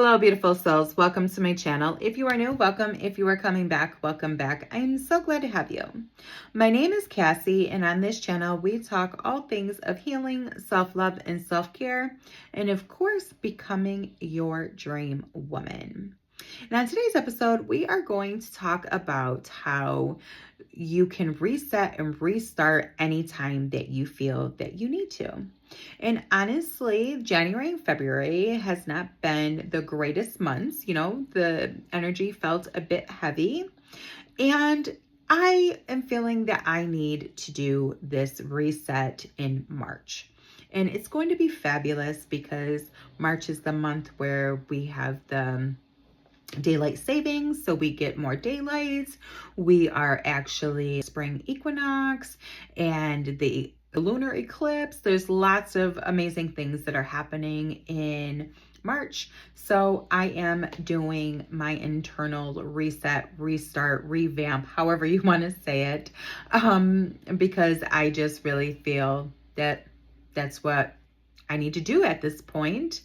Hello, beautiful souls. Welcome to my channel. If you are new, welcome. If you are coming back, welcome back. I'm so glad to have you. My name is Cassie, and on this channel, we talk all things of healing, self-love, and self-care, and of course, becoming your dream woman. And on today's episode, we are going to talk about how you can reset and restart anytime that you feel that you need to. And honestly, January and February has not been the greatest months. The energy felt a bit heavy. And I am feeling that I need to do this reset in March. And it's going to be fabulous because March is the month where we have the daylight savings, so we get more daylight. We are actually spring equinox and the lunar eclipse. There's lots of amazing things that are happening in March. So I am doing my internal reset, restart, revamp, however you want to say it, because I just really feel that that's what I need to do at this point,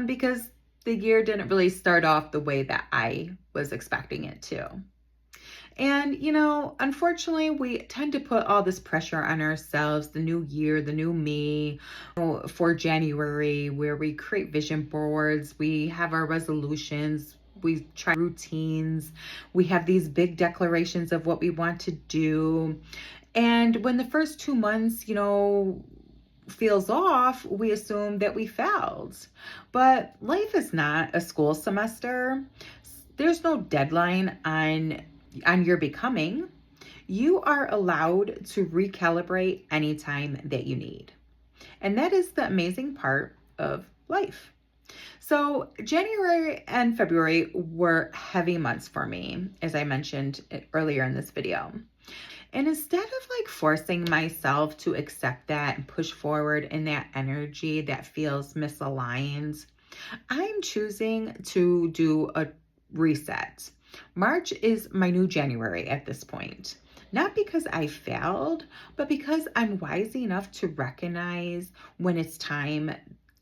because the year didn't really start off the way that I was expecting it to. And, unfortunately, we tend to put all this pressure on ourselves, the new year, the new me, for January, where we create vision boards, we have our resolutions, we try routines, we have these big declarations of what we want to do. And when the first 2 months, feels off, we assume that we failed. But life is not a school semester. There's no deadline on your becoming. You are allowed to recalibrate anytime that you need. And that is the amazing part of life. So January and February were heavy months for me, as I mentioned earlier in this video. And instead of forcing myself to accept that and push forward in that energy that feels misaligned, I'm choosing to do a reset. March is my new January at this point. Not because I failed, but because I'm wise enough to recognize when it's time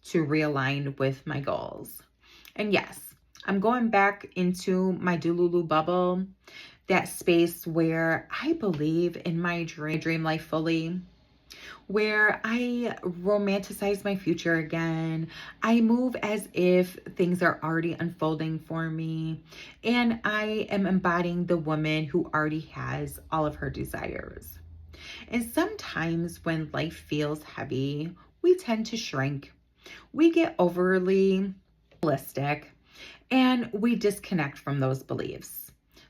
to realign with my goals. And yes, I'm going back into my delulu bubble, that space where I believe in my dream life fully, where I romanticize my future again. I move as if things are already unfolding for me, and I am embodying the woman who already has all of her desires. And sometimes when life feels heavy, we tend to shrink. We get overly realistic, and we disconnect from those beliefs.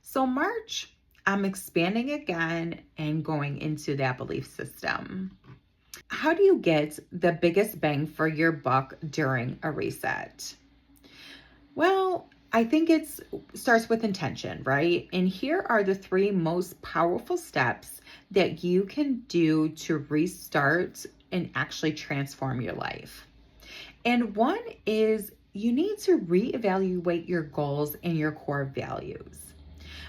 So March, I'm expanding again and going into that belief system. How do you get the biggest bang for your buck during a reset? Well, I think it starts with intention, right? And here are the 3 most powerful steps that you can do to restart and actually transform your life. And one is you need to reevaluate your goals and your core values.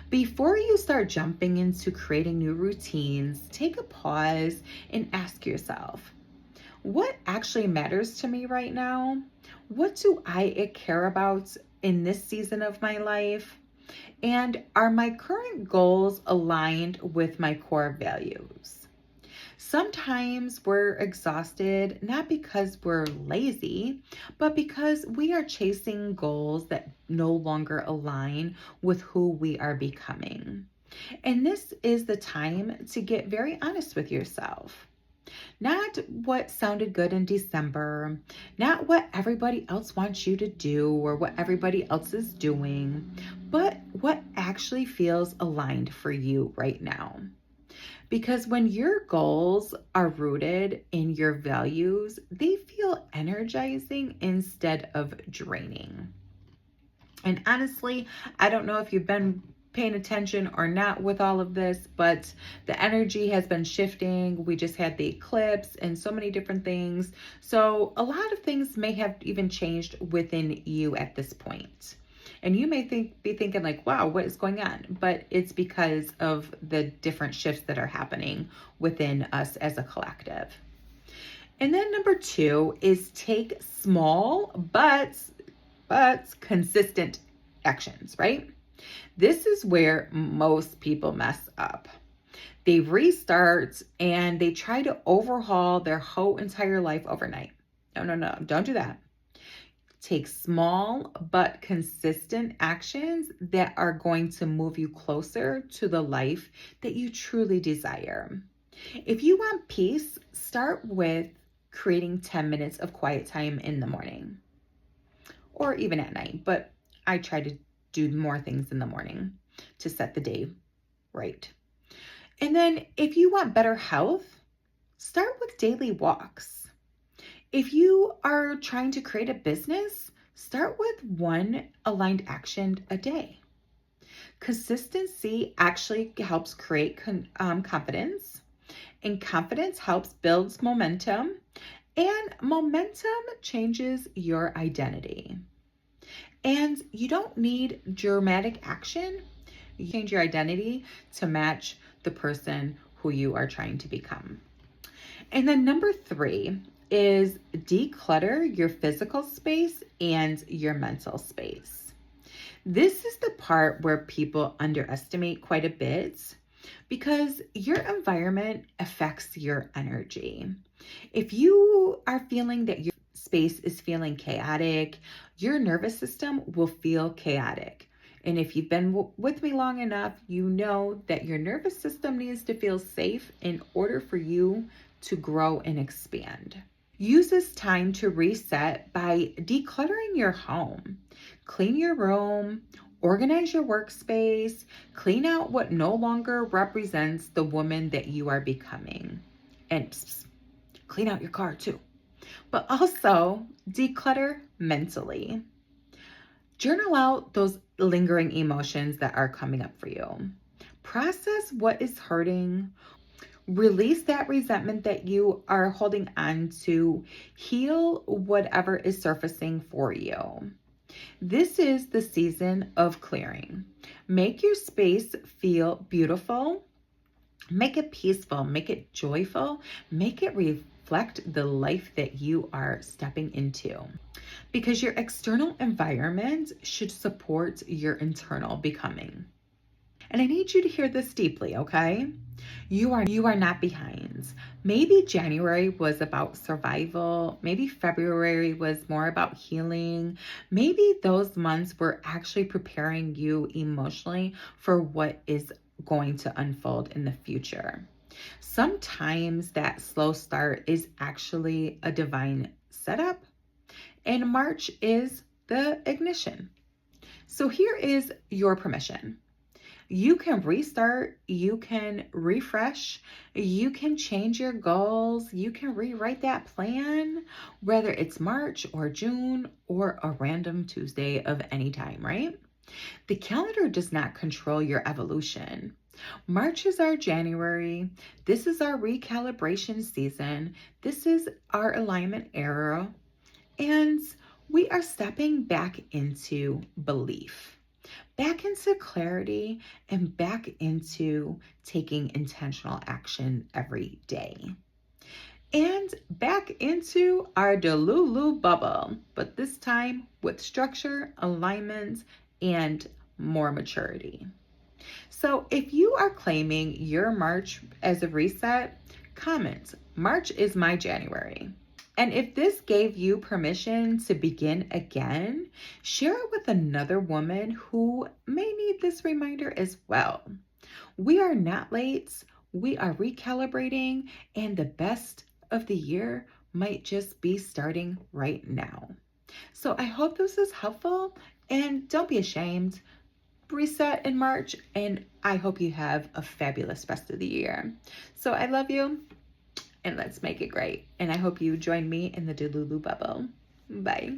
Before you start jumping into creating new routines, take a pause and ask yourself, what actually matters to me right now? What do I care about in this season of my life? And are my current goals aligned with my core values? Sometimes we're exhausted, not because we're lazy, but because we are chasing goals that no longer align with who we are becoming. And this is the time to get very honest with yourself. Not what sounded good in December, not what everybody else wants you to do or what everybody else is doing, but what actually feels aligned for you right now. Because when your goals are rooted in your values, they feel energizing instead of draining. And honestly, I don't know if you've been paying attention or not with all of this, but the energy has been shifting. We just had the eclipse and so many different things. So a lot of things may have even changed within you at this point. And you may be thinking wow, what is going on? But it's because of the different shifts that are happening within us as a collective. And then number 2 is take small but but consistent actions, right? This is where most people mess up. They restart and they try to overhaul their whole entire life overnight. No, don't do that. Take small but consistent actions that are going to move you closer to the life that you truly desire. If you want peace, start with creating 10 minutes of quiet time in the morning or even at night, but I try to do more things in the morning to set the day right. And then if you want better health, start with daily walks. If you are trying to create a business, start with one aligned action a day. Consistency actually helps create confidence, and confidence helps build momentum, and momentum changes your identity. And you don't need dramatic action. You change your identity to match the person who you are trying to become. And then number 3 is declutter your physical space and your mental space. This is the part where people underestimate quite a bit because your environment affects your energy. If you are feeling that your space is feeling chaotic, your nervous system will feel chaotic. And if you've been with me long enough, you know that your nervous system needs to feel safe in order for you to grow and expand. Use this time to reset by decluttering your home. Clean your room, organize your workspace, clean out what no longer represents the woman that you are becoming. And clean out your car too. But also declutter mentally. Journal out those lingering emotions that are coming up for you. Process what is hurting. Release that resentment that you are holding on to. Heal whatever is surfacing for you. This is the season of clearing. Make your space feel beautiful. Make it peaceful. Make it joyful. Make it reflect the life that you are stepping into. Because your external environment should support your internal becoming. And I need you to hear this deeply, okay? You are not behind. Maybe January was about survival. Maybe February was more about healing. Maybe those months were actually preparing you emotionally for what is going to unfold in the future. Sometimes that slow start is actually a divine setup, and March is the ignition. So here is your permission. You can restart, you can refresh, you can change your goals, you can rewrite that plan, whether it's March or June or a random Tuesday of any time, right? The calendar does not control your evolution. March is our January. This is our recalibration season. This is our alignment era. And we are stepping back into belief, back into clarity, and back into taking intentional action every day. And back into our delulu bubble, but this time with structure, alignment, and more maturity. So if you are claiming your March as a reset, comment, March is my January. And if this gave you permission to begin again, share it with another woman who may need this reminder as well. We are not late, we are recalibrating, and the best of the year might just be starting right now. So I hope this is helpful, and don't be ashamed. Reset in March, and I hope you have a fabulous rest of the year. So I love you, and let's make it great. And I hope you join me in the delulu bubble. Bye.